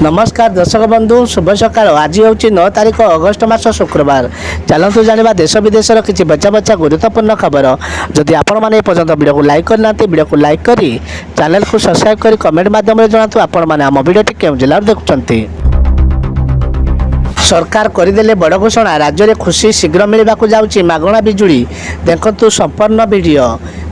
नमस्कार दर्शक बंधु शुभ सकाळ। आज हूँ 9 तारीख अगस्ट मास शुक्रवार। चलतु जाना देश विदेश किसी बच्चा बच्चा गुरुत्वपूर्ण खबर। जदि आपण मैंने पर्यटन वीडियो को लाइक करना वीडियो को लाइक करी चैनल को सब्सक्राइब करी कमेंट माध्यम जनातु आपण मैंने आम वीडियो केउं जिल्लार देखुंती। सरकार करदेले बड़ घोषणा। राज्य में खुशी शीघ्र मिलवाक जाउची मागणा बिजुली। देखंतु संपूर्ण वीडियो।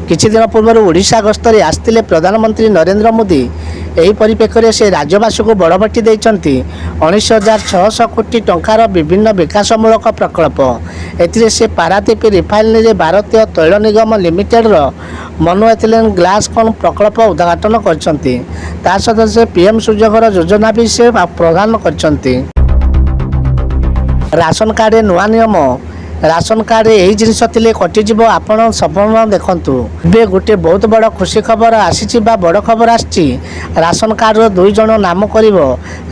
किछि दिन पूर्व ओडिशा गस्तरे आसथिले प्रधानमंत्री नरेंद्र मोदी। एही परिप्रेक्षी से राज्यवासी को बड़बटी देइचंती 19,600 कोटी टंकार विभिन्न विकासमूलक प्रकल्प। एथिरे से पारादीप रिफाइनरी भारतीय तैल निगम लिमिटेड मनु एथिलेन ग्लास कौन प्रकल्प उद्घाटन करछंती। ता सहित से पीएम सूर्यघर योजना भी से प्रदान करछंती। राशन कार्ड नुआ नियम। राशन कार्ड यही जिनस थे कटिज आपण सपन देखु। ए गोटे बहुत बड़ खुशी खबर आसी बड़ खबर आसी। राशन कार्ड दुई जन नाम कर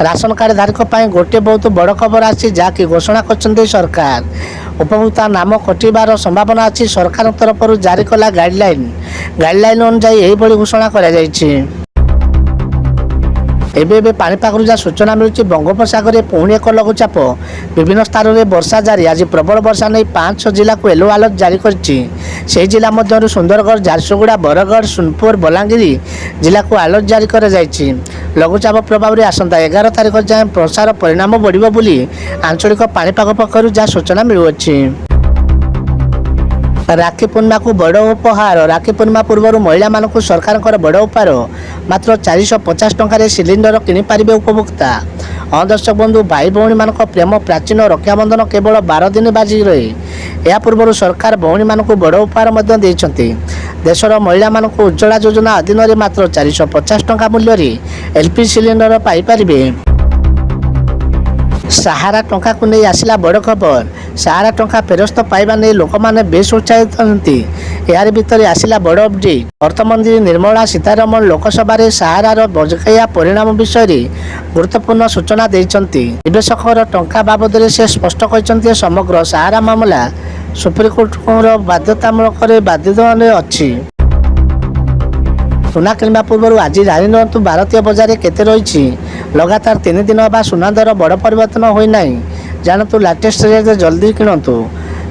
राशन कार्ड धारक गोटे बहुत बड़ खबर आसी जहाँकि घोषणा कर सरकार। उपभोक्ता नाम कटार संभावना अच्छी। सरकार तरफ जारी कला गाइडलाइन अनुसार यही घोषणा कर। एबे पाणीपाग जहाँ सूचना मिलूँ बंगोपसागर में पुणी एक लघुचाप विभिन्न स्थान में वर्षा जारी। आज प्रबल वर्षा नहीं 5 जिला को येलो अलर्ट जारी कर जिला मध्य सुंदरगढ़ झारसुगुड़ा बरगढ़ सोनपुर बलांगीर जिला को अलर्ट जारी कर लघुचाप प्रभाव में आसंता 11 तारीख जाए प्रसार परिणाम बढ़िबो बोली आंचलिक पाणीपाग पक्षर जहाँ सूचना मिलुअछि। राखी पूर्णिमा को बड़ उपहार। राखी पूर्णिमा पूर्व महिला मानक सरकार बड़ उपहार मात्र 450 टंकार सिलिंडर किनीपारे उपभोक्ता। हाँ दर्शक बंधु भाई भौणी मान प्रेम प्राचीन रक्षाबंधन केवल 12 दिन बाजी रहे। या पूर्व सरकार भौणी मान बड़ उपहार देशर महिला मानक उज्ज्वला योजना अधीन में मात्र 450 टंका मूल्य एलपी सिलिंडर पाइपारे। सहारा टंका को नहीं आसला बड़ खबर। सहारा टंका फेरस्त पाइबा नहीं लोक मैंने बेस उत्साहित होती। यार भितर आसला बड़ अपडेट। अर्थमंत्री निर्मला सीतारमण लोकसभा सहारार बजकाया परिणाम विषय गुरुत्वपूर्ण सूचना देइचंती। निवेशकर टंका बाबद से स्पष्ट कहते समग्र सहारा मामला सुप्रीमकोर्ट बाध्यतामूलक बाधित अच्छी। सुना किणवा पूर्व आज जानी भारतीय बजार केते रही। लगातार 3 दिन बा सुना दर बड़ परिवर्तन होना जानतु। लाटेस्ट रेट जल्दी किणतु।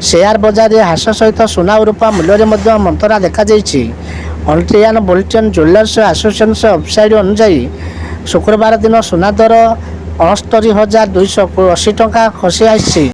शेयर बजार में ह्रास सहित सुना और रूपा मूल्य में मंथरा देखा। Australian bulletin jewellers association website अनुसार शुक्रवार दिन सुना दर 69,280 टंका खसी आई।